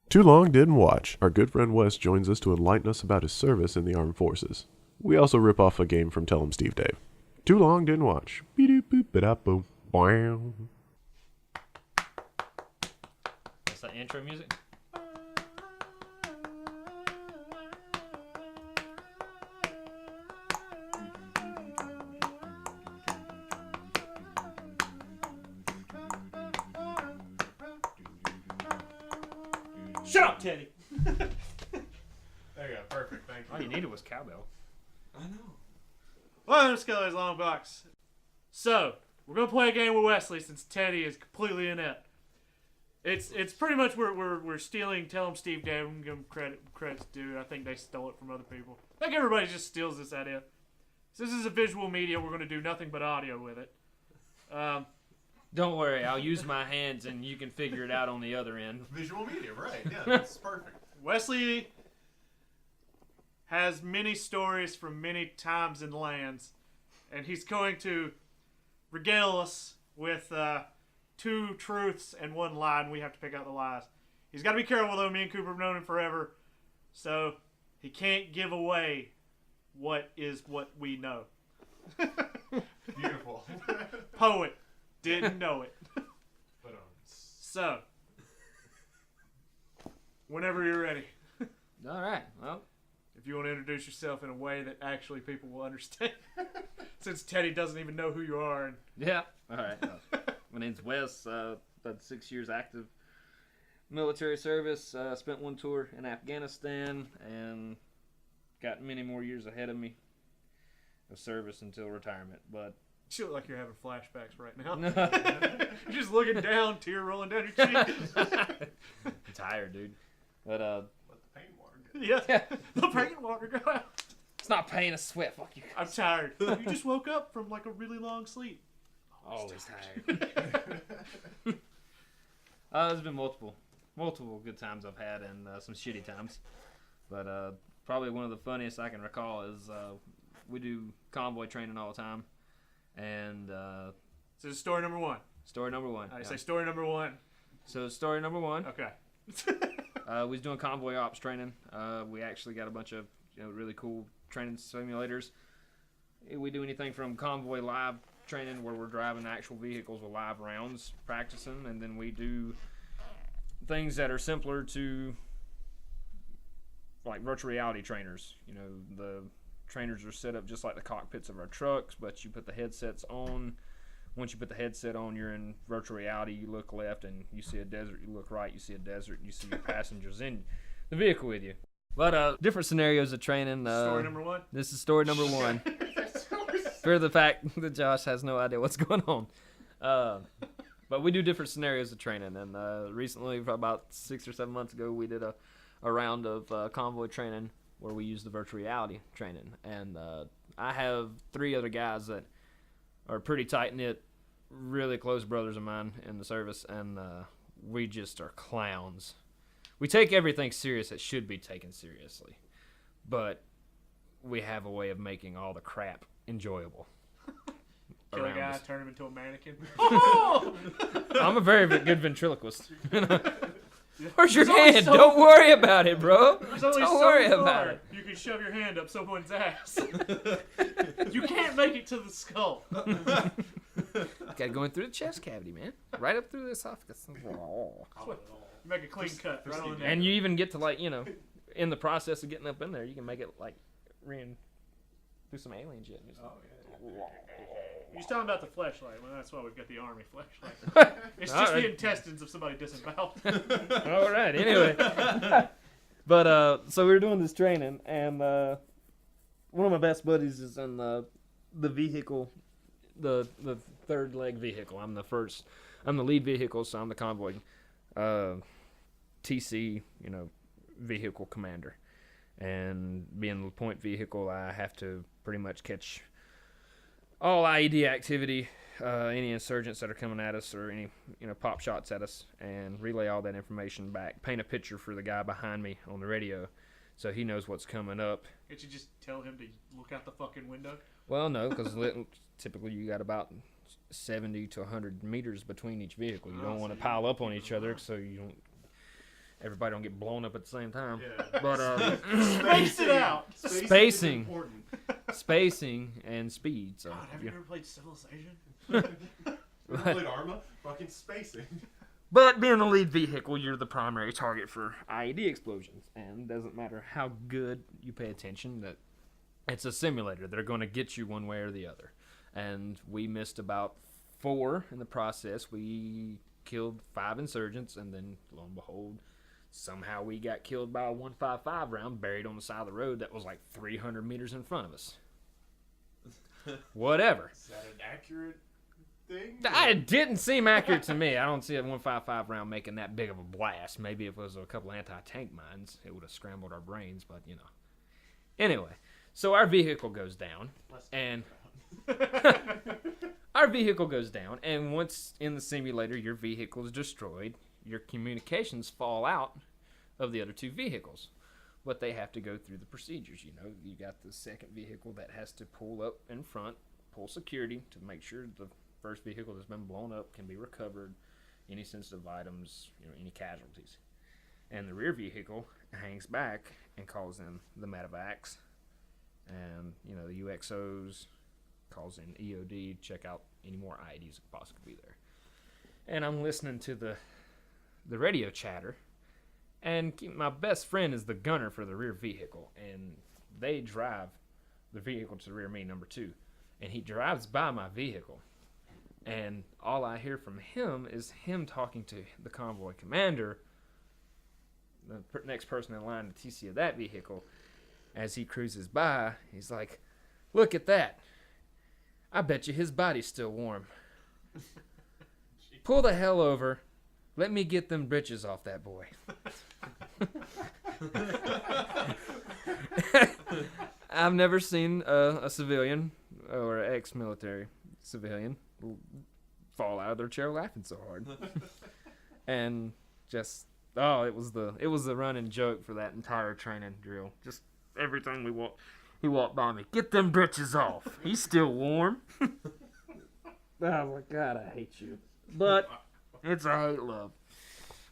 Too long didn't watch. Our good friend Wes joins us to enlighten us about his service in the armed forces. We also rip off a game from Tell 'em Steve Dave. Too long didn't watch. Beep-doop-boop-ba-da-boom. Wow. That's that intro music? Shut up, Teddy! There you go. Perfect. Thank you. All you needed was cowbell. I know. Welcome to Skully's Longbox. So, we're going to play a game with Wesley since Teddy is completely inept. It's pretty much we're stealing Tell 'em Steve Dave. I'm give him credit's due. I think they stole it from other people. I think everybody just steals this idea. So this is a visual media. We're going to do nothing but audio with it. Don't worry, I'll use my hands and you can figure it out on the other end. Visual media, right. Yeah, that's perfect. Wesley has many stories from many times and lands, and he's going to regale us with two truths and one lie, and we have to pick out the lies. He's got to be careful, though. Me and Cooper have known him forever, so he can't give away what we know. Beautiful. Poet. Didn't know it. So, whenever you're ready. All right, well. If you want to introduce yourself in a way that actually people will understand. Since Teddy doesn't even know who you are. And Yeah, all right. My name's Wes. About 6 years active military service. Spent one tour in Afghanistan and got many more years ahead of me of service until retirement. But you look like you're having flashbacks right now. You're just looking down, tear rolling down your cheek. I'm tired, dude. But Let the pain water go. Yeah, the pain water go out. it's not pain, it's sweat. Fuck you. I'm tired. You just woke up from like a really long sleep. Always tired. There's been multiple good times I've had and some shitty times. But probably one of the funniest I can recall is we do convoy training all the time. And So this is story number one. story number one. I say story number one. So story number one. Okay. We was doing convoy ops training. We actually got a bunch of really cool training simulators. We do anything from convoy live training where we're driving actual vehicles with live rounds practicing, and then we do things that are simpler to like virtual reality trainers. The trainers are set up just like the cockpits of our trucks, but you put the headsets on. Once you put the headset on, you're in virtual reality. You look left and you see a desert. You look right, you see a desert. You see your passengers in the vehicle with you. But different scenarios of training. Story number one? This is story number one. For the fact that Josh has no idea what's going on. But we do different scenarios of training. And recently, about 6 or 7 months ago, we did a round of convoy training where we used the virtual reality training. And I have 3 other guys that are pretty tight-knit, really close brothers of mine in the service, and we just are clowns. We take everything serious that should be taken seriously, but we have a way of making all the crap enjoyable. Kill a guy, us. turn him into a mannequin. I'm a very good ventriloquist. Where's your hand? So Don't worry about it, bro. There's only Don't so worry far about it. you can shove your hand up someone's ass. You can't make it to the skull. Gotta go in through the chest cavity, man. Right up through the esophagus. You make a clean cut right on there. And you even get to in the process of getting up in there, you can make it do some alien shit. He's talking about the fleshlight. Well, that's why we've got the army fleshlight. It's just the intestines of somebody disemboweled. All right. Anyway, but so we were doing this training, and one of my best buddies is in the vehicle, the third leg vehicle. I'm the lead vehicle, so I'm the convoy TC, vehicle commander. And being the point vehicle, I have to pretty much catch all IED activity, any insurgents that are coming at us or any pop shots at us, and relay all that information back. Paint a picture for the guy behind me on the radio, so he knows what's coming up. Can't you just tell him to look out the fucking window? Well, no, because typically you got about 70 to 100 meters between each vehicle. You don't want to pile up on each other, so you don't everybody don't get blown up at the same time. Yeah. But Space it out. Spacing. Is important. spacing and speed. So God, have you ever played Civilization? Ever played Arma? Fucking spacing. But being the lead vehicle, you're the primary target for IED explosions, and it doesn't matter how good you pay attention. That it's a simulator; they're going to get you one way or the other. And we missed about 4 in the process. We killed 5 insurgents, and then lo and behold, somehow we got killed by a 155 round buried on the side of the road that was like 300 meters in front of us. Whatever. Is that an accurate thing? It didn't seem accurate to me. I don't see a 155 round making that big of a blast. Maybe if it was a couple anti-tank mines, it would have scrambled our brains, but you know. Anyway, so our vehicle goes down, and once in the simulator your vehicle is destroyed, your communications fall out of the other 2 vehicles. But they have to go through the procedures, you know. You got the second vehicle that has to pull up in front, pull security to make sure the first vehicle that's been blown up can be recovered, any sensitive items, you know, any casualties. And the rear vehicle hangs back and calls in the medevacs and, you know, the UXOs, calls in EOD, check out any more IEDs that could possibly be there. And I'm listening to the radio chatter, and my best friend is the gunner for the rear vehicle, and they drive the vehicle to rear me, number 2, and he drives by my vehicle, and all I hear from him is him talking to the convoy commander, the next person in line to TC of that vehicle. As he cruises by, he's like, "Look at that. I bet you his body's still warm. Pull the hell over. Let me get them britches off that boy." I've never seen a civilian or an ex-military civilian fall out of their chair laughing so hard. And just, it was the running joke for that entire training drill. Just every time he walked by me, "Get them britches off. He's still warm." I was like, God, I hate you. But it's a hate love.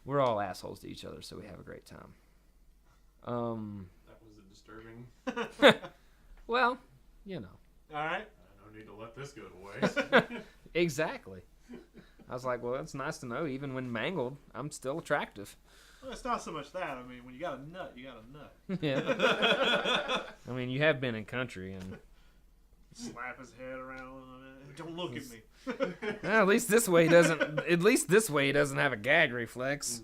We're all assholes to each other, so we have a great time. That was a disturbing. Well, you know. All right. I don't need to let this go to waste. Exactly. I was like, well, it's nice to know even when mangled, I'm still attractive. Well, it's not so much that. I mean, when you got a nut, you got a nut. Yeah. I mean, you have been in country, and Slap his head around. Don't look at me. well, at least this way he doesn't. At least this way he doesn't have a gag reflex.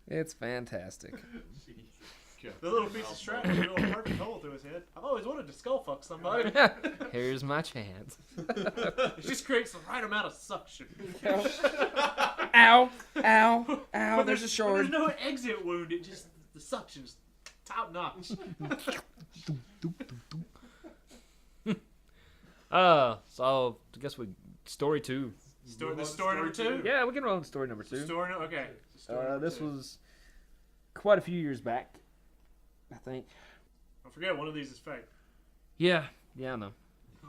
It's fantastic. The little piece of strap with a little perfect hole through his head. I've always wanted to skull fuck somebody. Here's my chance. It just creates the right amount of suction. Ow! Ow! Ow! When There's a short. There's no exit wound. It just the suction's top notch. So I guess story 2. Story number 2. Yeah, we can roll into story number 2. Okay. Story number This 2. was quite a few years back, I think. I forget one of these is fake. Yeah, I know.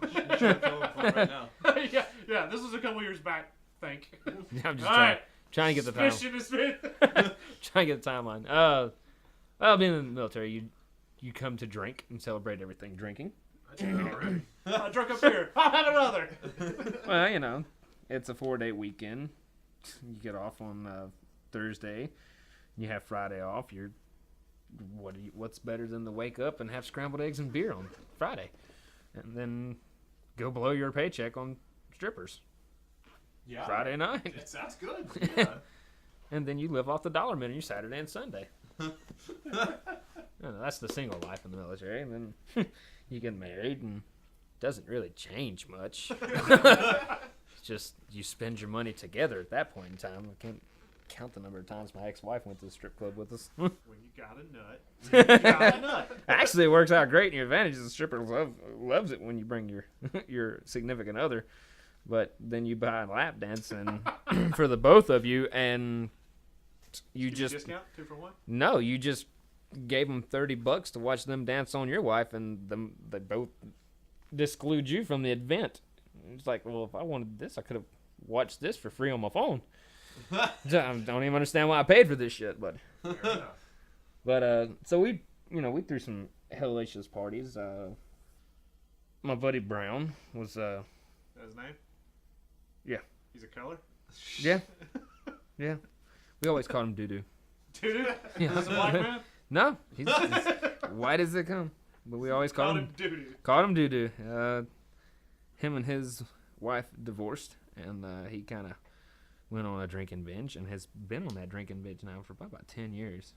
Right now. yeah. This was a couple years back. Think. I'm just All right. trying to get the time. Suspicion is been. Trying to get the timeline. Well, being in the military, you come to drink and celebrate everything drinking. I did that already. I drunk up here. I'll have another. Well, you know, it's a 4-day weekend. You get off on Thursday. You have Friday off. What's better than to wake up and have scrambled eggs and beer on Friday, and then go blow your paycheck on strippers Yeah. Friday night, It sounds good. Yeah. and then you live off the $1 menu Saturday and Sunday. That's the single life in the military, and then you get married, and it doesn't really change much. It's just you spend your money together at that point in time. I can't count the number of times my ex-wife went to the strip club with us. When you got a nut. You got a nut. Actually, it works out great. And your advantage is the stripper loves it when you bring your significant other. But then you buy a lap dance and for the both of you, and you Give you a just discount 2 for 1. no, you just gave them $30 to watch them dance on your wife, and they both disclude you from the event. It's like, well, if I wanted this, I could have watched this for free on my phone. I don't even understand why I paid for this shit, but Fair enough. so we threw some hellacious parties. My buddy Brown was That's his name? Yeah. He's a color? yeah. We always called him Doo Doo. Doo-doo? Yeah. That's a black man? No, he's white as they come. But we always Called called him doo-doo. Doo Doo. Him and his wife divorced, and he kind of went on a drinking binge, and has been on that drinking binge now for about 10 years.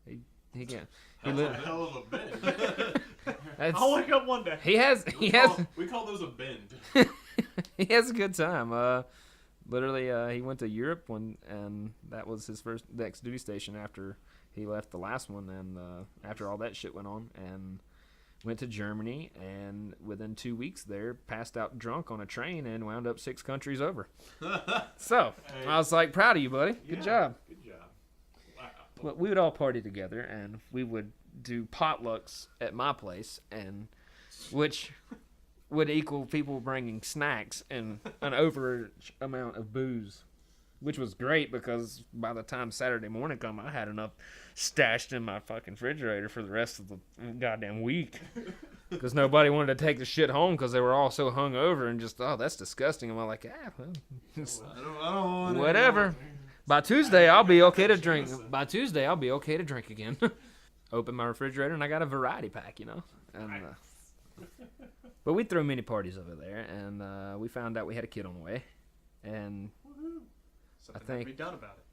He got he That's a lived. hell of a bend. I'll wake up one day. He has We call those a bend. he has a good time. Literally, he went to Europe and that was his first next duty station after he left the last one, and after all that shit went on, and went to Germany, and within 2 weeks there, passed out drunk on a train and wound up 6 countries over. So Hey. I was like, proud of you, buddy. Good Yeah, job. Good job. Wow. Well, we would all party together, and we would do potlucks at my place, and which would equal people bringing snacks and an over amount of booze, which was great because by the time Saturday morning come, I had enough stashed in my fucking refrigerator for the rest of the goddamn week. Because nobody wanted to take the shit home because they were all so hungover and just, oh, that's disgusting. And I'm like, well, it's I don't want whatever. By Tuesday, I'll be okay to drink. By Tuesday, I'll be okay to drink again. Open my refrigerator and I got a variety pack, And, but we threw mini parties over there, and we found out we had a kid on the way, and Something had think- to be done about it.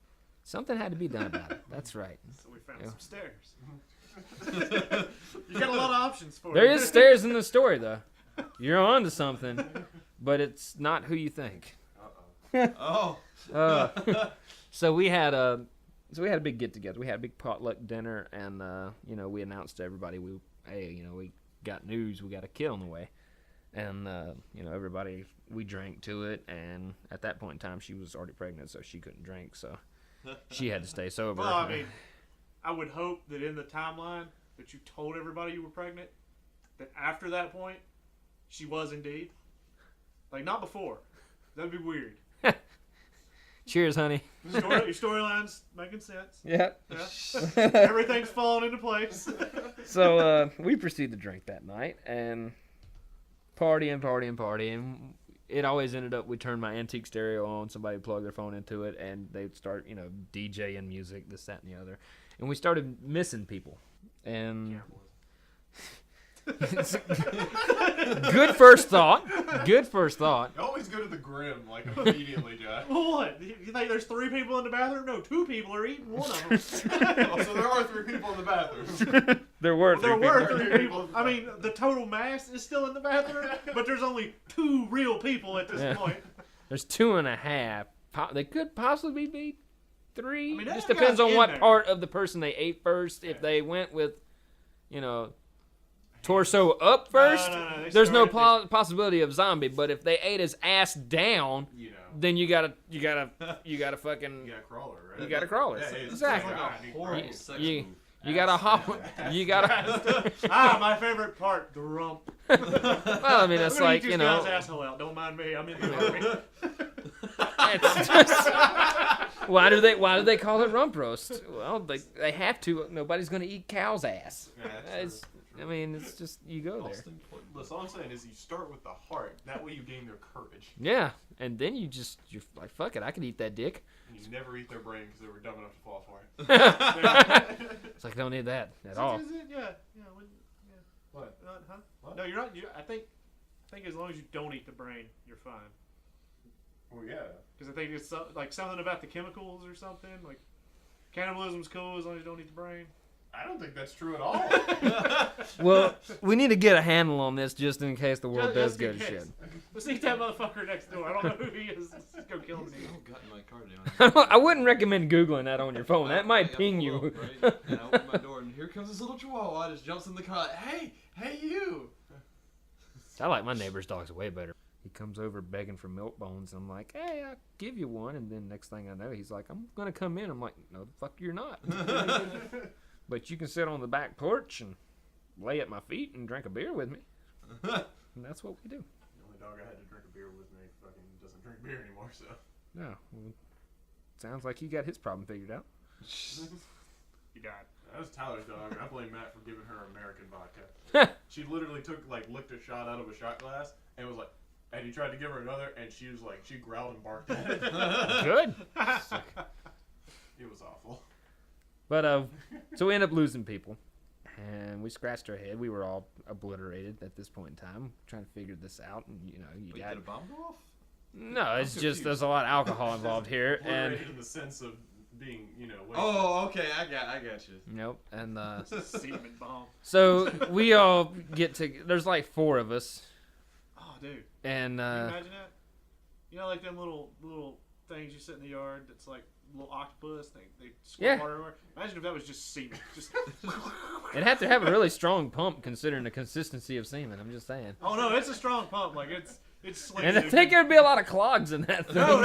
something had to be done about it. That's right. So we found Yeah. some stairs. You got a lot of options for There it. is stairs in the story, though. You're on to something, but it's not who you think. Oh. So we had a big get together. We had a big potluck dinner, and we announced to everybody we got news. We got a kid on the way, and everybody, we drank to it. And at that point in time, she was already pregnant, so she couldn't drink. So she had to stay sober. Well, I mean, I would hope that in the timeline that you told everybody you were pregnant, that after that point, she was indeed. Like, not before. That'd be weird. Cheers, honey. Your storyline's making sense. Yeah. Yeah. Everything's falling into place. So we proceeded to drink that night and party. It always ended up, we turned my antique stereo on, somebody would plug their phone into it, and they'd start, DJing music, this, that, and the other. And we started missing people. And good first thought. You always go to the grim, like, immediately, Josh. What? You think there's 3 people in the bathroom? No, 2 people are eating one of them. Oh, so there are 3 people in the bathroom. There were There three were people. 3 people. I mean, the total mass is still in the bathroom, but there's only 2 real people at this Yeah. point. There's 2.5. They could possibly be 3. I mean, Just that depends guy's on in what there. part of the person they ate first. If they went with, torso up first, No, they there's no started- possibility of zombie. But if they ate his ass down, You know. then you gotta fucking, You got a crawler, right? you gotta crawl it. Yeah, it's Exactly. like a horrible You- sex you- move. You gotta hop. You gotta. My favorite part, the rump. Well, I mean, that's I'm gonna like, eat this guy's asshole out. Don't mind me. I'm in the army. It's just, why do they call it rump roast? Well, they have to. Nobody's gonna eat cow's ass. Yeah, that's true. I mean, it's just, you go there. Listen, all I'm saying is you start with the heart. That way you gain their courage. Yeah, and then you're like, fuck it, I could eat that dick. And you never eat their brain because they were dumb enough to fall for it. It's like, I don't need that at all. Yeah. What? Huh? What? No, you're not. I think as long as you don't eat the brain, you're fine. Well, yeah. Because I think it's like something about the chemicals or something. Like cannibalism's cool as long as you don't eat the brain. I don't think that's true at all. Well, we need to get a handle on this just in case the world does Just go in to case. shit. Let's eat that motherfucker next door. I don't know who he is. Let's just go kill him. I got in my car down. I wouldn't recommend Googling that on your phone. That might I ping pull you. up, right? And I open my door, and here comes this little chihuahua. Just jumps in the car. Like, hey, you! I like my neighbor's dogs way better. He comes over begging for milk bones. I'm like, hey, I'll give you one. And then next thing I know, he's like, I'm going to come in. I'm like, no, the fuck you're not. But you can sit on the back porch and lay at my feet and drink a beer with me. And that's what we do. The only dog I had to drink a beer with me fucking doesn't drink beer anymore, so. No. sounds like he got his problem figured out. You died. That was Tyler's dog. I blame Matt for giving her American vodka. She literally licked a shot out of a shot glass and was like, and he tried to give her another, and she was like, she growled and barked at it. Good. It was awful. But so we end up losing people, and we scratched our head. We were all obliterated at this point in time, trying to figure this out. And you Wait, got did a bomb go off? no. It's just there's a lot of alcohol involved here, and Obliterated in the sense of being, wasted. Oh, okay. I got you. nope. And Semen bomb. so we all get to. There's like 4 of us, Oh, dude. and Can you imagine that? You know, like them little things you sit in the yard that's like little octopus. They squirt Yeah. water everywhere. Imagine if that was just semen. Just it had to have a really strong pump considering the consistency of semen. I'm just saying. oh no, it's a strong pump. Like it's slick. And I think there'd be a lot of clogs in that thing. No.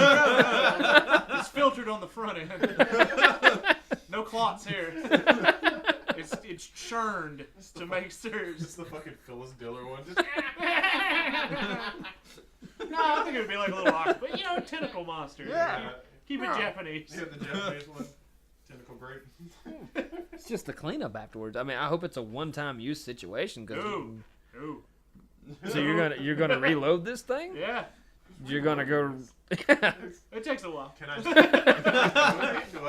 It's filtered on the front end. No clots here. It's churned to make sure. Just the fucking Phyllis Diller one. Just, No, I think it would be like a little octopus. But, tentacle monster. yeah. Keep it Japanese. You have the Japanese one. Tentacle grape. It's just the cleanup afterwards. I mean, I hope it's a one-time use situation. Ooh. So you're gonna reload this thing? Yeah. You're gonna go. It takes a while. Can I just...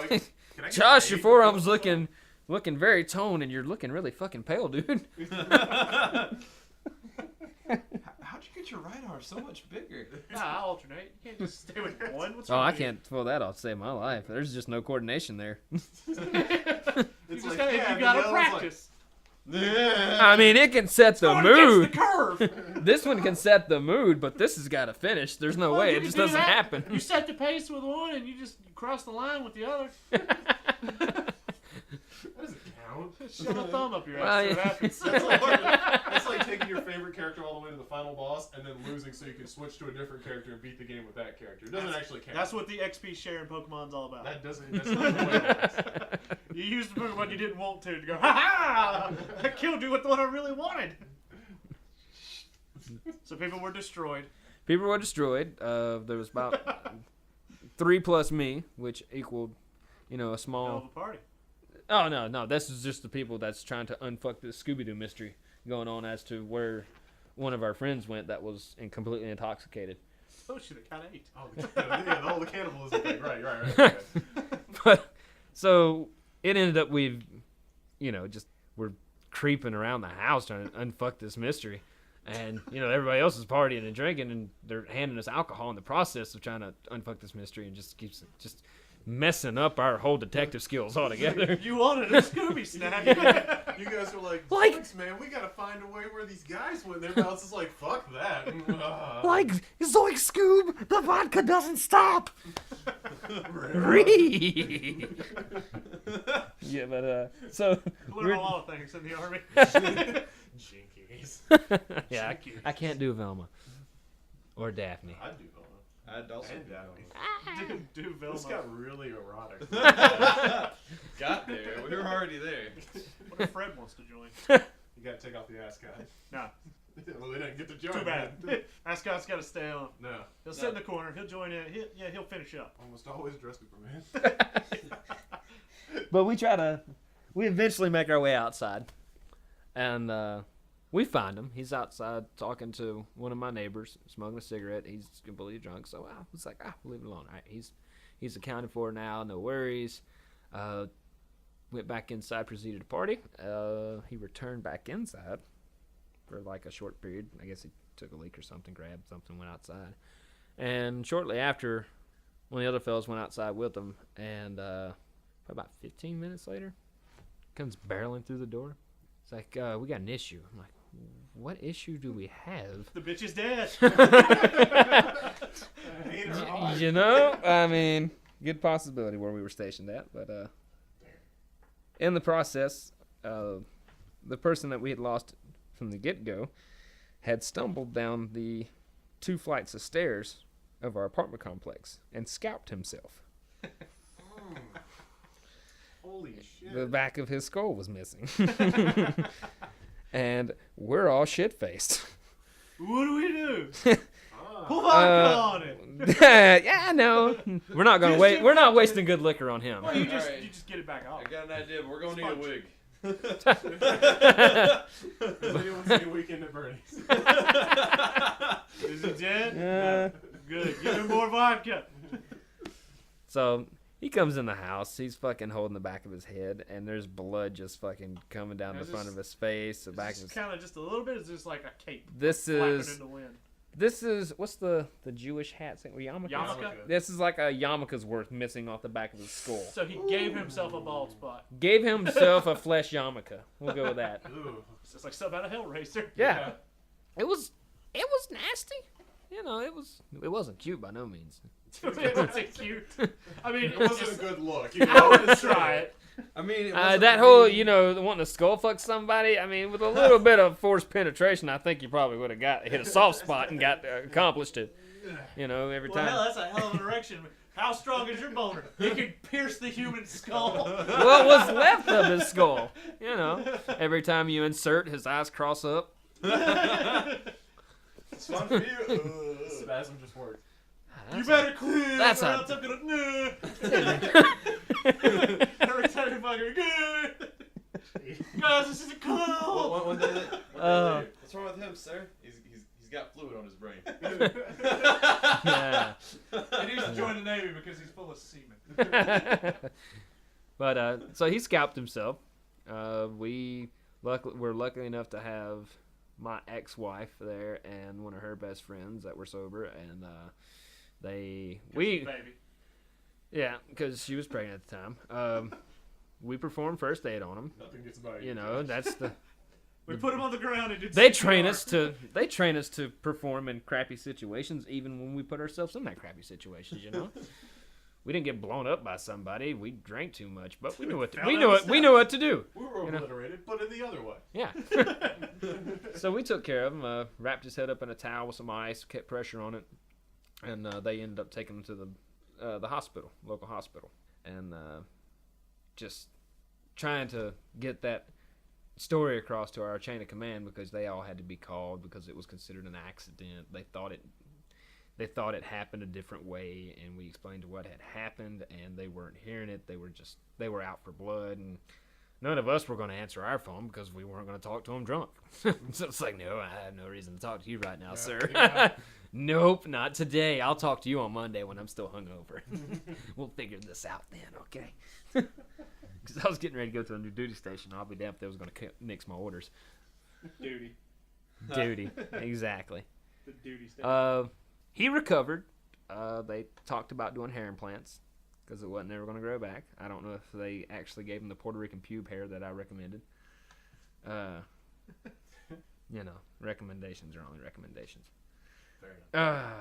Can I get Josh, your paid? forearm's looking very toned, and you're looking really fucking pale, dude. How'd you get your right arm so much bigger? Nah, I alternate. You can't just stay with one. What's Oh, wrong I with you? can't pull that off to save my life. There's just no coordination there. It's You like, gotta, yeah, you gotta the other one's practice. I mean, it can set the Going against mood. the curve. This one can set the mood, but this has got to finish. There's no Well, way. you It can just do doesn't that. happen. You set the pace with one, and you just cross the line with the other. That doesn't count. Shove a thumb up your Well, ass. yeah. So it happens. That's like taking your favorite character all the way to the final boss and then losing so you can switch to a different character and beat the game with that character. It doesn't actually count. That's what the XP share in Pokemon's all about. That's not the way it works. You used the Pokemon you didn't want to go, ha ha! I killed you with the one I really wanted. So people were destroyed. People were destroyed. There was about 3 plus me, which equaled, a Hell of small. a party. Oh no! This is just the people that's trying to unfuck this Scooby-Doo mystery going on as to where one of our friends went that was completely intoxicated. Oh shit! It kind of ate. Oh, the cannibalism thing. Right. Okay. But so it ended up we're creeping around the house trying to unfuck this mystery, and everybody else is partying and drinking, and they're handing us alcohol in the process of trying to unfuck this mystery, and just keeps messing up our whole detective skills altogether. You wanted a Scooby snack. You guys are like, Like- "Thanks, man, we gotta find a way where these guys went." Everybody else is like, fuck that. Like Zoink Scoob, the vodka doesn't stop. Ree. Yeah, but so Learn a lot of things in the army. Jinkies. yeah, I can't do Velma or Daphne. I'd do Velma. I'd also And be Daphne. Do Velma. This got really erotic. got there. We were already there. What if Fred wants to join? You gotta take off the ascot. No, Well, they didn't get to join. too bad. Ascot's got to stay on. No. He'll sit in the corner. He'll join in. He'll finish up. Almost always dressed Superman. But we eventually make our way outside, and we find him. He's outside talking to one of my neighbors, smoking a cigarette. He's completely drunk, so I was like, we'll leave it alone. All right, he's accounted for now, no worries. Went back inside, proceeded to party. He returned back inside for like a short period. I guess he took a leak or something, grabbed something, went outside. And shortly after, one of the other fellas went outside with him, and about 15 minutes later, comes barreling through the door. It's like, we got an issue. I'm like, what issue do we have? The bitch is dead. I mean, good possibility where we were stationed at, but in the process, the person that we had lost from the get-go had stumbled down the 2 flights of stairs of our apartment complex and scalped himself. Holy shit. The back of his skull was missing. And we're all shit-faced. What do we do? Ah. Pull vodka on it. Yeah, I know. We're not gonna wait. We're not wasting good liquor on him. Well, you Alright. just get it back off. I got an idea, but we're gonna need a wig. Does anyone see Weekend at Bernie's? Is he dead? Uh, Good. Give him more vodka. So he comes in the house. He's fucking holding the back of his head, and there's blood just fucking coming down the Is front this- of his face, the back of It's his. kind of just a little bit. It's just like a cape This flapping is in the wind. what's the Jewish hat thing? Yarmulke. Yarmulke? This is like a yarmulke's worth missing off the back of his skull. So he gave himself a bald spot. Gave himself a flesh yarmulke. We'll go with that. Ooh. It's just like something out of Hellraiser. Yeah. It was nasty. You know, it wasn't cute by no means. It wasn't cute. I mean, It wasn't a good look. I would try it. I mean, it That whole, wanting to skull fuck somebody, I mean, with a little bit of forced penetration, I think you probably would have hit a soft spot and got accomplished it. Every Well, time. hell, that's a hell of an erection. How strong is your boner? It can pierce the human skull. What was left of his skull? Every time you insert, his eyes cross up. It's fun for you. Spasm just worked. You better clear. That's or a- else I'm gonna. Every time you fucking good. Guys, this is a cool. One day, what's wrong with him, sir? He's got fluid on his brain. Yeah. He needs to join the Navy because he's full of semen. But so he scalped himself. We're lucky enough to have my ex-wife there and one of her best friends that were sober, and Baby. yeah, because she was pregnant at the time. We performed first aid on him. Nothing gets by you. That's the. We put him on the ground and did They CPR. train us to perform in crappy situations, even when we put ourselves in that crappy situations. We didn't get blown up by somebody. We drank too much, but we knew what to do. We were obliterated, but in the other way. Yeah. So we took care of him. Wrapped his head up in a towel with some ice, kept pressure on it, and they ended up taking him to the hospital, local hospital, and just trying to get that story across to our chain of command, because they all had to be called because it was considered an accident. They thought it happened a different way, and we explained what had happened, and they weren't hearing it. They were out for blood, and none of us were going to answer our phone because we weren't going to talk to them drunk. So it's like, no, I have no reason to talk to you right now, sir. Yeah. Nope, not today. I'll talk to you on Monday when I'm still hungover. We'll figure this out then, okay? Because I was getting ready to go to a new duty station. I'll be damned if they was going to nix my orders. Duty. Duty, exactly. The duty station. He recovered. They talked about doing hair implants because it wasn't ever going to grow back. I don't know if they actually gave him the Puerto Rican pube hair that I recommended. Recommendations are only recommendations. Fair enough.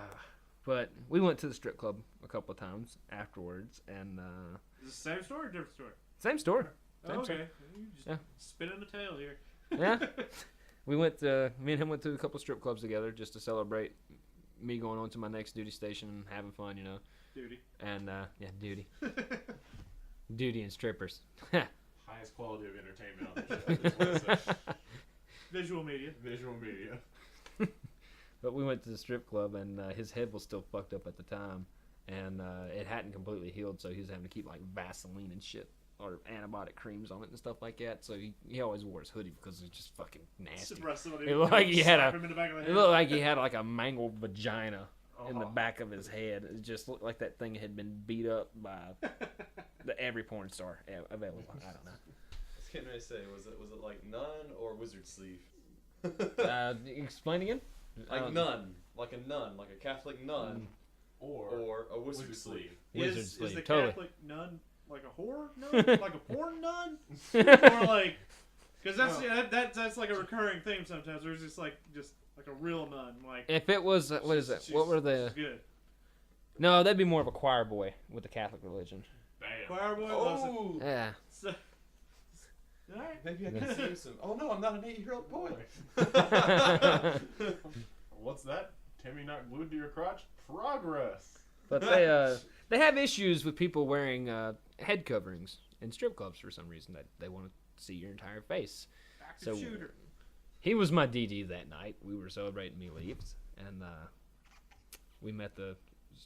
But we went to the strip club a couple of times afterwards, and Is it the same story or different story? same store. Oh, okay. You just Yeah. spit in the tail here. Yeah. We went. Me and him went to a couple strip clubs together just to celebrate me going on to my next duty station and having fun, Duty. And duty, duty and strippers. Highest quality of entertainment on the show. I just wanna say. Visual media. Visual media. But we went to the strip club, and his head was still fucked up at the time, and it hadn't completely healed, so he was having to keep like Vaseline and shit or antibiotic creams on it and stuff like that. So he always wore his hoodie because it was just fucking nasty. Surprise somebody. It looked like he had slap him in the back of the It head. looked like he had like a mangled vagina in the Oh. back of his head. It just looked like that thing had been beat up by every porn star available. I don't know. I was getting ready to say, was it like nun or wizard sleeve? Explain again. Like nun, like a nun, like a Catholic nun, Or a wizard wizard sleeve. sleeve. Wizard Is sleeve, the totally. Catholic nun like a whore nun? Like a porn nun? Or like, because that's like a recurring theme sometimes. There's just like a real nun. Like, If it was what is it? What were the? she's good. No, that'd be more of a choir boy with the Catholic religion. Bam. Choir boy. Oh, Yeah. So, all right. maybe I can see some. Oh no, I'm not an 8-year-old boy. What's that? Timmy not glued to your crotch? Progress. But they have issues with people wearing head coverings in strip clubs for some reason. That they want to see your entire face. Active So- shooter. He was my DD that night. We were celebrating me leaves, and we met the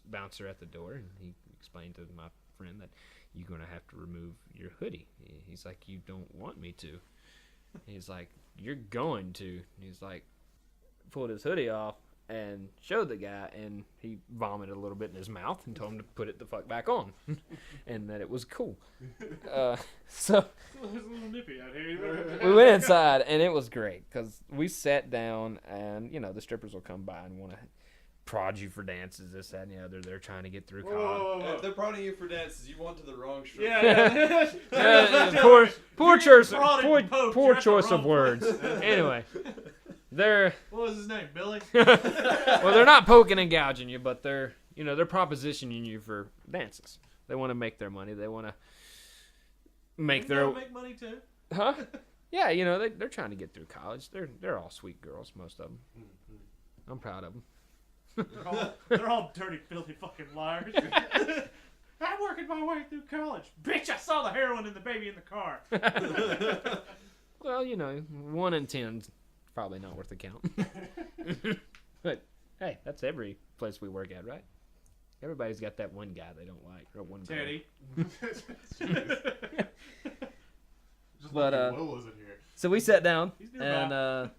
bouncer at the door, and he explained to my friend that you're going to have to remove your hoodie. He's like, you don't want me to. He's like, you're going to. He's like, pulled his hoodie off and showed the guy, and he vomited a little bit in his mouth and told him to put it the fuck back on, and that it was cool. So It's a little nippy out here. we went inside, and it was great because we sat down, and the strippers will come by and want to prod you for dances, this, that, and the other. They're trying to get through college. If they're prodding you for dances, you went to the wrong strip. Yeah. Poor choice of wrong words. Anyway, they're What was his name? Billy? well, they're not poking and gouging you, but they're propositioning you for dances. They want to make their money. They want to make their make money too. huh? Yeah, they're trying to get through college. They're all sweet girls, most of them. I'm proud of them. They're all dirty, filthy fucking liars. I'm working my way through college. Bitch, I saw the heroin and the baby in the car. Well, 1 in 10's probably not worth a count. But hey, that's every place we work at, right? Everybody's got that one guy they don't like, or one girl. Teddy. Just But, like Will isn't here. So we sat down, He's nearby. and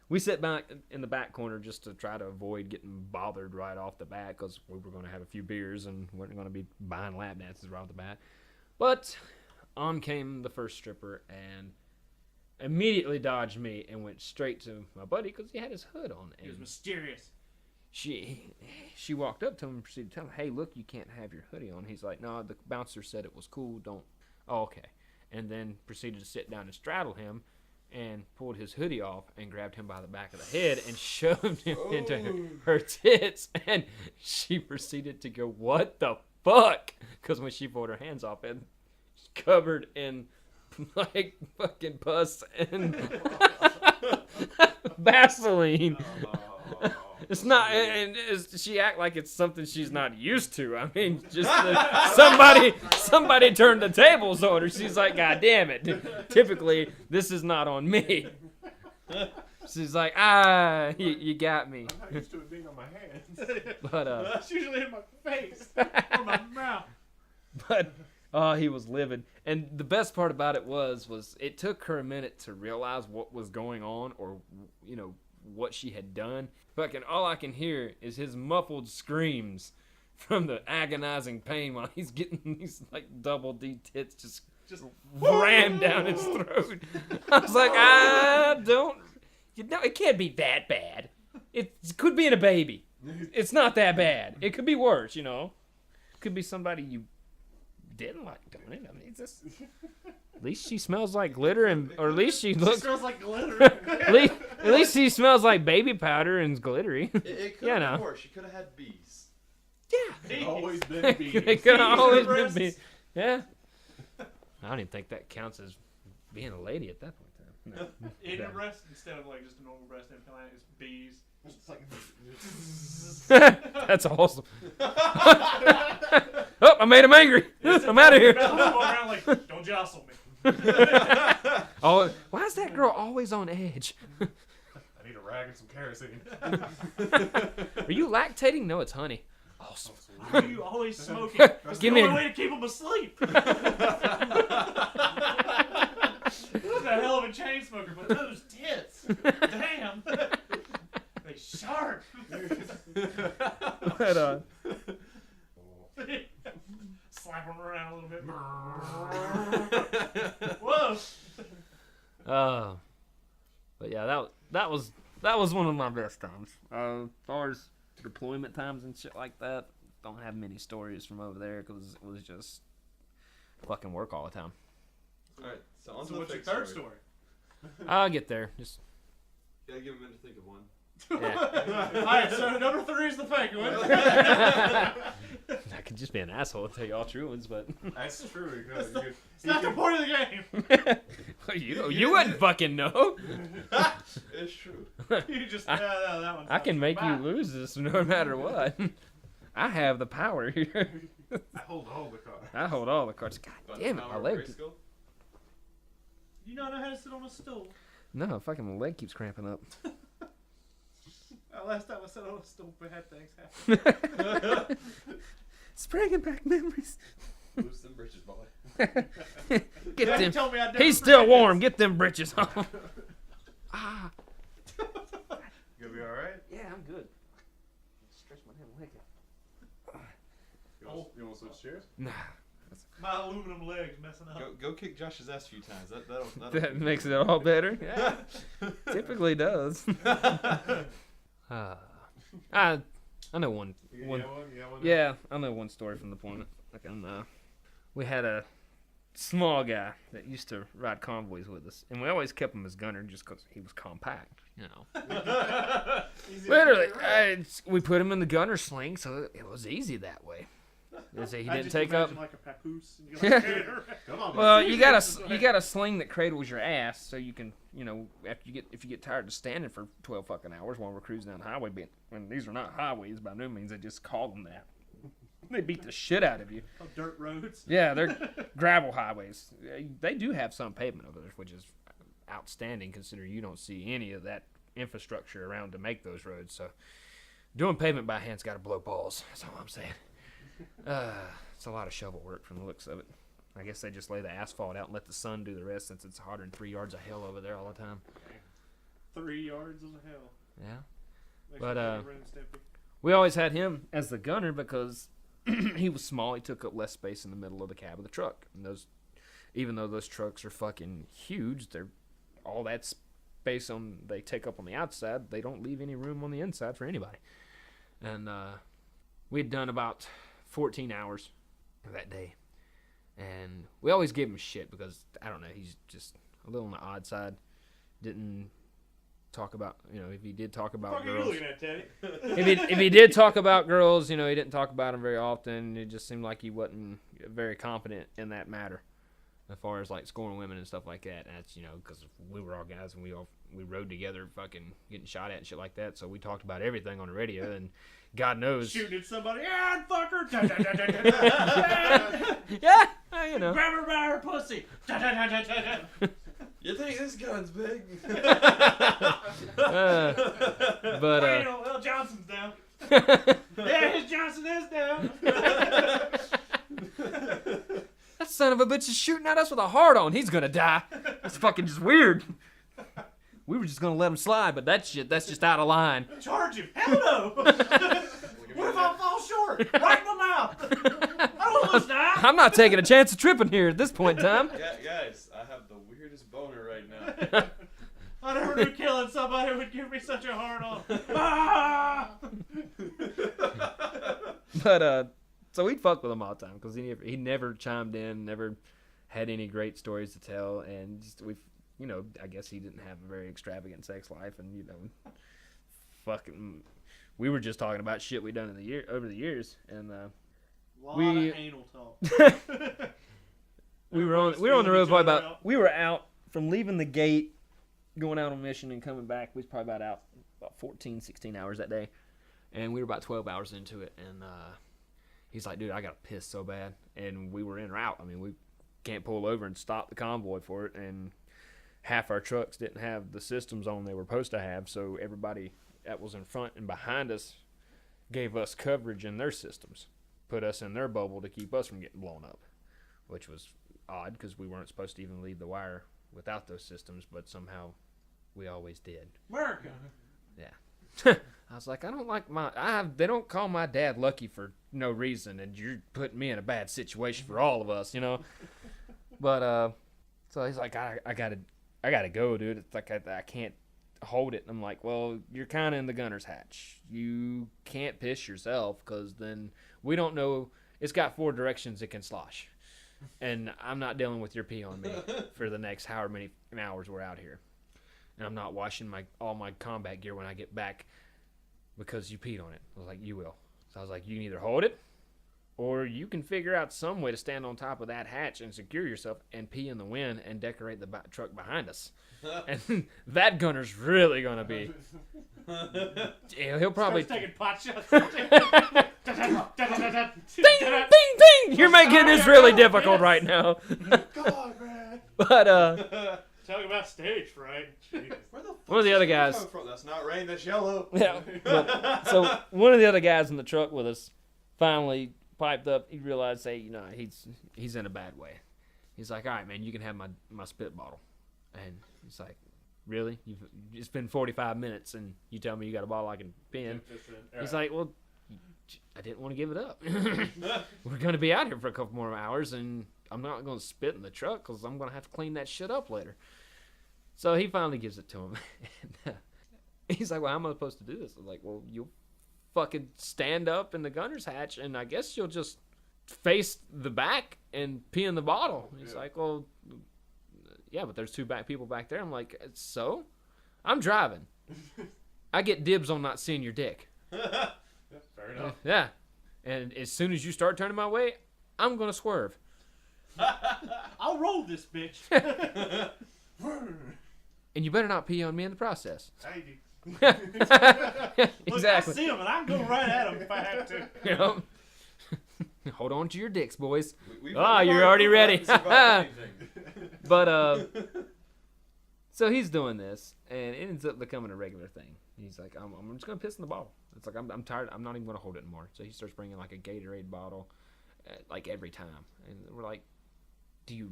we sat back in the back corner just to try to avoid getting bothered right off the bat, because we were going to have a few beers and weren't going to be buying lap dances right off the bat. But on came the first stripper and immediately dodged me and went straight to my buddy because he had his hood on. He was And mysterious. she walked up to him and proceeded to tell him, hey, look, you can't have your hoodie on. He's like, no, the bouncer said it was cool. Don't. Oh, okay. And then proceeded to sit down and straddle him and pulled his hoodie off and grabbed him by the back of the head and shoved him into her tits. And she proceeded to go, what the fuck? Because when she pulled her hands off it, covered in like fucking pus and Vaseline. It's not, and she act like it's something she's not used to. I mean, just somebody turned the tables on her. She's like, God damn it. Typically, this is not on me. She's like, you got me. I'm not used to it being on my hands. But That's usually in my face or my mouth. But he was livid. And the best part about it was it took her a minute to realize what was going on, or what she had done. Fucking all I can hear is his muffled screams from the agonizing pain while he's getting these like double D tits just rammed down his throat. I was like, it can't be that bad. It could be in a baby. It's not that bad. It could be worse, Could be somebody you didn't like doing it. I mean, it's just, at least she smells like glitter, or at least she looks. It smells like glitter. At least she smells like baby powder and is glittery. It could have been worse. She could have had bees. Yeah. It's always been bees. It could have always been breasts. bees. Yeah. I don't even think that counts as being a lady at that point in time. No. In a breast instead of like just a normal breast implant, it's bees. It's like, That's awesome. Oh, I made him angry. I'm out of here. Going around like, don't jostle me. Oh, why is that girl always on edge? I need a rag and some kerosene. Are you lactating? No, it's honey. Awesome. Why are you always smoking? That's Give the me only a- way to keep them asleep. Look a hell of a chain smoker, but those tits. Damn. They sharp. But, Slap them around a little bit. Whoa. But yeah, that was one of my best times. As far as deployment times and shit like that, don't have many stories from over there because it was just fucking work all the time. Alright, so on to So the what's your fake third story. story? I'll get there. Just Gotta give a minute to think of one. yeah. Alright, so number 3 is the fake one. I could just be an asshole and tell you all true ones, but That's true. Because It's not the point of the game. you wouldn't fucking know. It's true. You just, no, that one's I can make you bad. lose this no matter what. I have the power here. I hold all the cards. I hold all the cards. God By damn the it, my power of leg. Grayskull? You not know how to sit on a stool. No, fucking my leg keeps cramping up. Last time I said I still bad things happen. It's bringing back memories. Loose them britches, boy. Get Daddy them. told me I'd never He's still forget warm. this. Get them britches on. Ah. You gonna be alright? Yeah, I'm good. Stretch my damn leg out. You want to switch chairs? Nah. My aluminum legs messing up. Go kick Josh's ass a few times. That'll That makes it all better. Yeah. Typically does. I know one. You one got one? You got one? yeah, I know one story from deployment. We had a small guy that used to ride convoys with us, and we always kept him as gunner just because he was compact, you know. Literally, we put him in the gunner sling, so it was easy that way. He didn't take up. Like a papoose. And you're like, Come on, Well, you got a sling that cradles your ass, so you can, you know, if you get tired of standing for 12 fucking hours while we're cruising down the highway, and these are not highways by no means, they just call them that. They beat the shit out of you. oh, dirt roads. Yeah, they're gravel highways. They do have some pavement over there, which is outstanding considering you don't see any of that infrastructure around to make those roads. So doing pavement by hand's got to blow balls. That's all I'm saying. It's a lot of shovel work from the looks of it. I guess they just lay the asphalt out and let the sun do the rest since it's hotter than 3 yards of hell over there all the time. 3 yards of hell. Yeah. Makes But, me think of Ren and Stimpy. We always had him as the gunner because he was small. He took up less space in the middle of the cab of the truck. And even though those trucks are fucking huge, they're all that space they take up on the outside. They don't leave any room on the inside for anybody. And we'd done about 14 hours that day. And we always gave him shit because, I don't know, he's just a little on the odd side. Didn't talk about, you know, if he did talk about What are you girls. looking at, Teddy? If he did talk about girls, you know, he didn't talk about them very often. It just seemed like he wasn't very confident in that matter, as far as like scoring women and stuff like that. And that's, you know, because we were all guys and we rode together, fucking getting shot at and shit like that. So we talked about everything on the radio, and God knows. Shooting at somebody. Yeah, fuck her. Yeah, you know. Grab her by her pussy. You think this gun's big? But Well, Johnson's down. Yeah, his Johnson is down. that son of a bitch is shooting at us with a hard on. He's gonna die. That's fucking just weird. We were just gonna let him slide, but that's just out of line. Charge him. Hell no. What if I fall short? Right in the mouth. I don't want to die. I'm not taking a chance of tripping here at this point in time. Guys, I have the weirdest boner right now. I never knew killing somebody would give me such a hard on. Ah! But so we'd fuck with him all the time because he never chimed in, never had any great stories to tell, and just you know, I guess he didn't have a very extravagant sex life, and you know, fucking, we were just talking about shit we done over the years, and Lot We- of anal talk. we were on the road probably we were out from leaving the gate, going out on mission and coming back. We was probably about 14, 16 hours that day, and we were about 12 hours into it, and he's like, dude, I gotta piss so bad, and we were en route. I mean, we can't pull over and stop the convoy for it, and half our trucks didn't have the systems on they were supposed to have, so everybody that was in front and behind us gave us coverage in their systems, put us in their bubble to keep us from getting blown up, which was odd because we weren't supposed to even leave the wire without those systems, but somehow we always did. America. Yeah. I was like, I don't like they don't call my dad Lucky for no reason, and you're putting me in a bad situation for all of us, you know? But, so he's like, I gotta go, dude. It's like, I can't hold it. And I'm like, well, you're kind of in the gunner's hatch. You can't piss yourself because then we don't know. It's got 4 directions it can slosh. And I'm not dealing with your pee on me for the next however many hours we're out here. And I'm not washing all my combat gear when I get back because you peed on it. I was like, you will. So I was like, you can either hold it or you can figure out some way to stand on top of that hatch and secure yourself and pee in the wind and decorate the truck behind us. And that gunner's really going to be... He'll probably... Starts taking pot shots. Ding, ding, ding! You're making this really difficult right now. God, man. But, Talking about stage fright. Jeez. Where the one of the other guys. That's not rain. That's yellow. Yeah. So one of the other guys in the truck with us finally piped up. He realized, hey, he's in a bad way. He's like, all right, man, you can have my spit bottle. And he's like, really? It's been 45 minutes and you tell me you got a bottle I can pin. He's like, well, I didn't want to give it up. We're going to be out here for a couple more hours and I'm not going to spit in the truck because I'm going to have to clean that shit up later. So he finally gives it to him. And he's like, well, how am I supposed to do this? I'm like, well, you'll fucking stand up in the gunner's hatch and I guess you'll just face the back and pee in the bottle. He's like, well, yeah, but there's two people back there. I'm like, so? I'm driving. I get dibs on not seeing your dick. Fair enough. Yeah. And as soon as you start turning my way, I'm going to swerve. I'll roll this bitch. And you better not pee on me in the process. Hey, Exactly. Look, I see him and I can go right at him if I have to. You know? Hold on to your dicks, boys. We've You're already ready. But But, so he's doing this, and it ends up becoming a regular thing. He's like, I'm just going to piss in the bottle. It's like, I'm tired. I'm not even going to hold it anymore. So he starts bringing, like, a Gatorade bottle, like, every time. And we're like, do you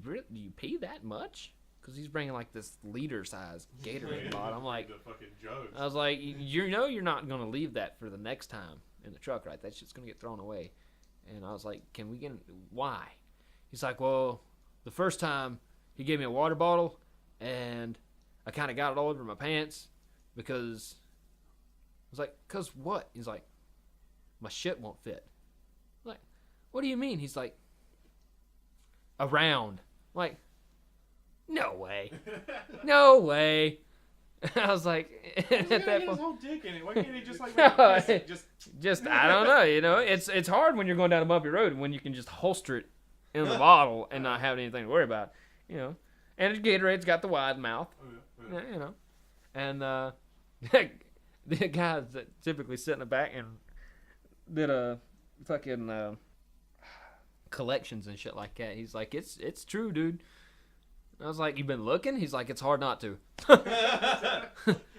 pee that much? Because he's bringing, like, this liter-sized Gatorade bottle. I'm like, the fucking jugs. I was like, you're not going to leave that for the next time in the truck, right? That shit's going to get thrown away. And I was like, can we get, why? He's like, well, the first time he gave me a water bottle and I kind of got it all over my pants because I was like, cause what? He's like, my shit won't fit. I'm like, what do you mean? He's like, around. I'm like, no way. No way. I was like, at that Get his point, whole dick in it. Why can't he just like No, just I don't know, it's hard when you're going down a bumpy road when you can just holster it in the bottle and not have anything to worry about, And Gatorade's got the wide mouth, And the guys that typically sit in the back and did a fucking collections and shit like that. He's like, it's true, dude. I was like, you been looking? He's like, it's hard not to.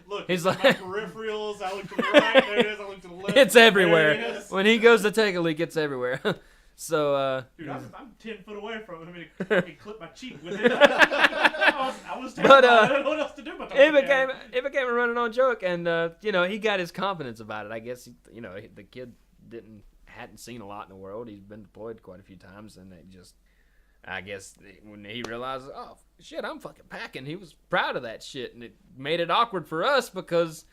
Look, He's my like- peripherals. I look to the right. There it is. I look to the left. It's There everywhere. it is. When he goes to take a leak, it's everywhere. So, Dude, I'm 10 foot away from him and he fucking clipped my cheek with it. I was terrified. But, I didn't know what else to do but to it look at became a running on joke, and he got his confidence about it. I guess the kid hadn't seen a lot in the world. He's been deployed quite a few times, and I guess when he realized, oh shit, I'm fucking packing, he was proud of that shit, and it made it awkward for us because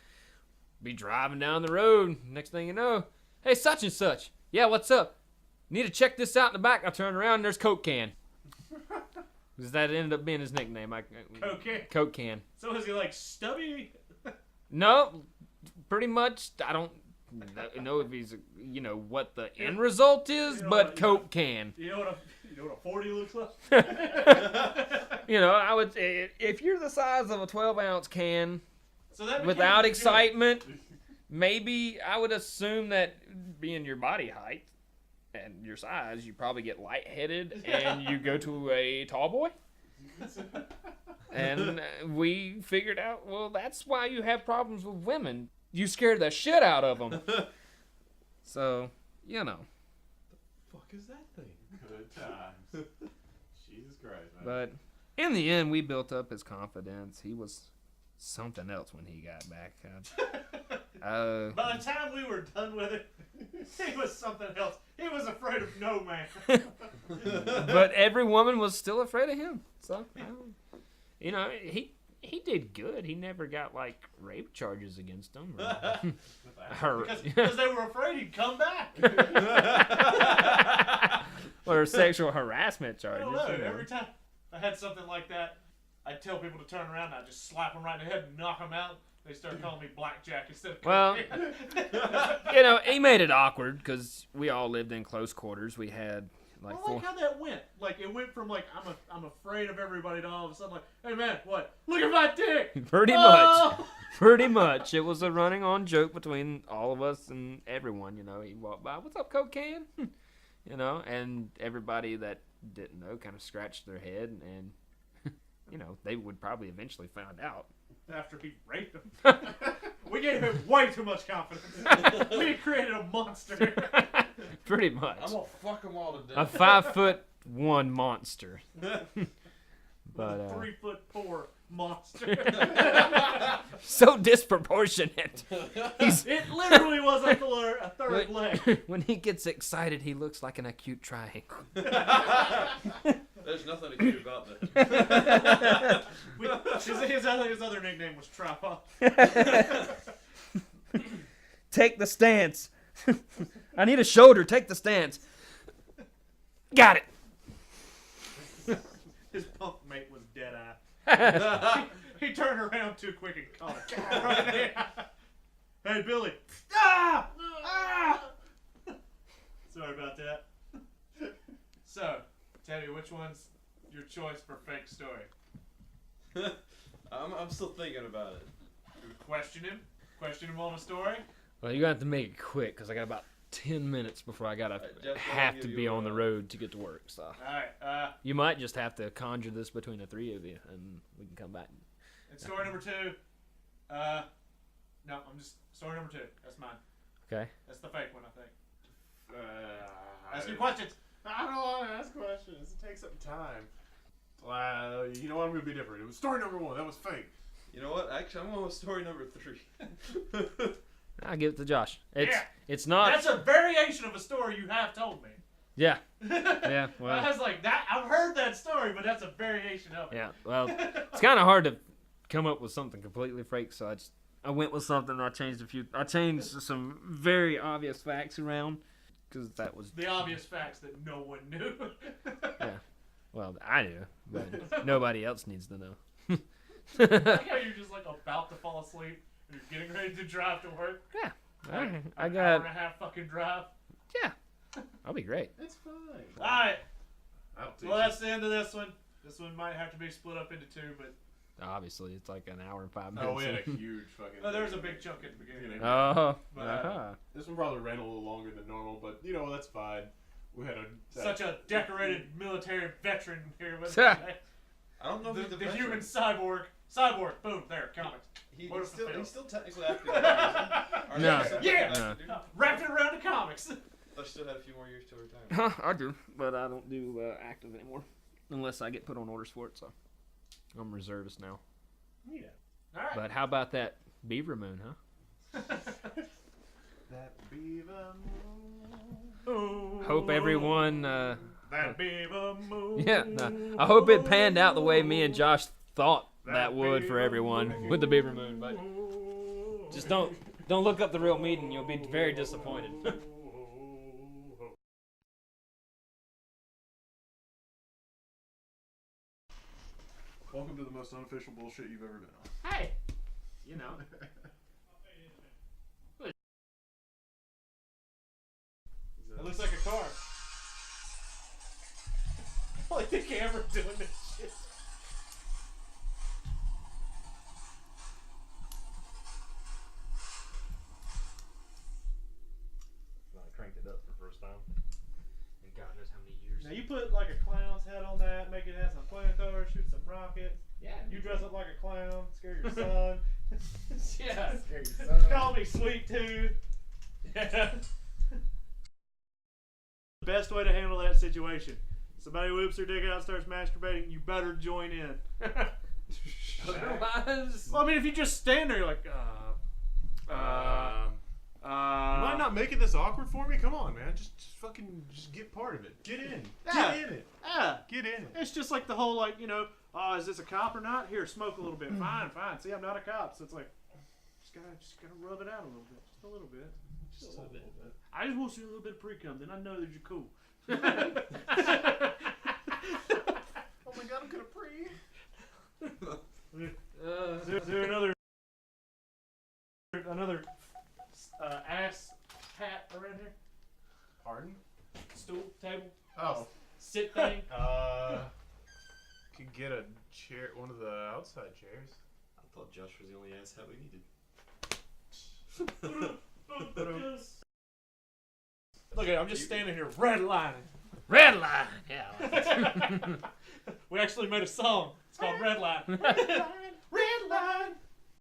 be driving down the road. Next thing you know, hey, such and such, yeah, what's up? Need to check this out in the back. I turn around and there's Coke can. Because that ended up being his nickname. Coke. Coke can. So is he like stubby? No, pretty much. I don't know if he's, what the end result is, You know but what- Coke can. You know what a 40 looks like? I would say if you're the size of a 12-ounce can So that without became excitement, maybe I would assume that being your body height and your size, you probably get lightheaded and you go to a tall boy. And we figured out, well, that's why you have problems with women. You scared the shit out of them. So, fuck is that thing? Good times. Jesus Christ, man. But in the end, we built up his confidence. He was something else when he got back. By the time we were done with it, he was something else. He was afraid of no man. But every woman was still afraid of him. So, he did good. He never got like rape charges against him. Because they were afraid he'd come back. Or sexual harassment I charges. don't know. Every time I had something like that, I'd tell people to turn around and I'd just slap them right in the head and knock them out. They started calling me Blackjack instead of Well, he made it awkward because we all lived in close quarters. We had like I like how that went. Like it went from like I'm afraid of everybody to all of a sudden like, hey man, what? Look at my dick. Pretty Oh! much. Pretty much. It was a running on joke between all of us and everyone, He walked by, what's up, Coke can? And everybody that didn't know kind of scratched their head and, they would probably eventually find out. after he raped him. We gave him way too much confidence. We created a monster. Pretty much. I'm gonna fuck them all to A death. 5'1" monster. But 3'4" monster. so disproportionate. It literally was a third leg. When he gets excited, he looks like an acute triangle. There's nothing acute about that. His other nickname was Tripod. Take the stance. I need a shoulder. Take the stance. Got it. His pump mate was dead eye. He turned around too quick and caught it. Right there. Hey, Billy. Ah! Ah! Sorry about that. So, Teddy, which one's your choice for fake story? I'm still thinking about it. Do we question him? Question him on a story? Well, you're going to have to make it quick because I got about 10 minutes before I Jeff, have I'll to give be you on the road to get to work. So Alright, you might just have to conjure this between the three of you and we can come back. and story number 2. No, I'm just, story number 2. That's mine. Okay. That's the fake one, I think. Ask Ask me questions. I don't want to ask questions. It takes up time. You know what? I'm gonna be different. It was story number 1. That was fake. You know what? Actually, I'm going with story number 3. I'll give it to Josh. Yeah. It's not. That's a variation of a story you have told me. Yeah. Yeah. I Well. was like, that. I've heard that story, but that's a variation of it. Yeah. Well, it's kind of hard to come up with something completely fake, so I went with something. I changed some very obvious facts around because that was The obvious facts that no one knew. yeah. Well, I do, but nobody else needs to know. I like how you're just like about to fall asleep and you're getting ready to drive to work. Yeah. Like, I an got. hour and a half fucking drive. Yeah. I'll be great. It's fine. All right. I'll teach Well, you. that's the end of this one. This one might have to be split up into 2, but Obviously, it's like an hour and 5 minutes. Oh, we had a huge fucking. there was a big chunk at the beginning. Oh. But, uh-huh. This one probably ran a little longer than normal, but you know that's fine. We had Such a decorated military veteran here with us Yeah. today. I don't know if he's The veteran. human cyborg. Cyborg. Boom. There. Comics. He's What if still, it he's fails? still technically active. Are No. you still Yeah. technically active, dude? Wrapped it around the comics. I thought you still had a few more years till retirement. I do, but I don't do active anymore unless I get put on orders for it. So I'm reservist now. Yeah. All right. But how about that beaver moon, huh? that beaver Ooh. Hope everyone. That beaver moon. Yeah, no, I hope it panned out the way me and Josh thought that would for everyone with the beaver moon. But just don't look up the real meeting. You'll be very disappointed. Welcome to the most unofficial bullshit you've ever been on. Hey. You know. It looks like a car. Like the camera doing this shit. I cranked it up for the first time. And God knows how many years. Now you put like a clown's head on that, make it have some flamethrowers, shoot some rockets. Yeah. You dress up like a clown, scare your son. Yeah. Call me Sweet Tooth. Yeah. The best way to handle that situation. Somebody whips their dick out and starts masturbating, you better join in. Otherwise. Well, I mean, if you just stand there, you're like, Am I not making this awkward for me? Come on, man. Just fucking get part of it. Get in. Yeah. Get in it. Yeah. Get in it. It's just like the whole, like, you know, is this a cop or not? Here, smoke a little bit. Fine. See, I'm not a cop. So it's like, just gotta rub it out a little bit. Just a little bit. Just a little bit. I just want to see a little bit of pre-cum, then I know that you're cool. Oh my god, I'm gonna pre. Is there another ass hat around here? Pardon? Stool, table, Oh. sit thing? Could get a chair, one of the outside chairs. I thought Josh was the only ass hat we needed. Look at it, I'm just standing here redlining. Red line. Yeah. We actually made a song. It's called Redline. Redline.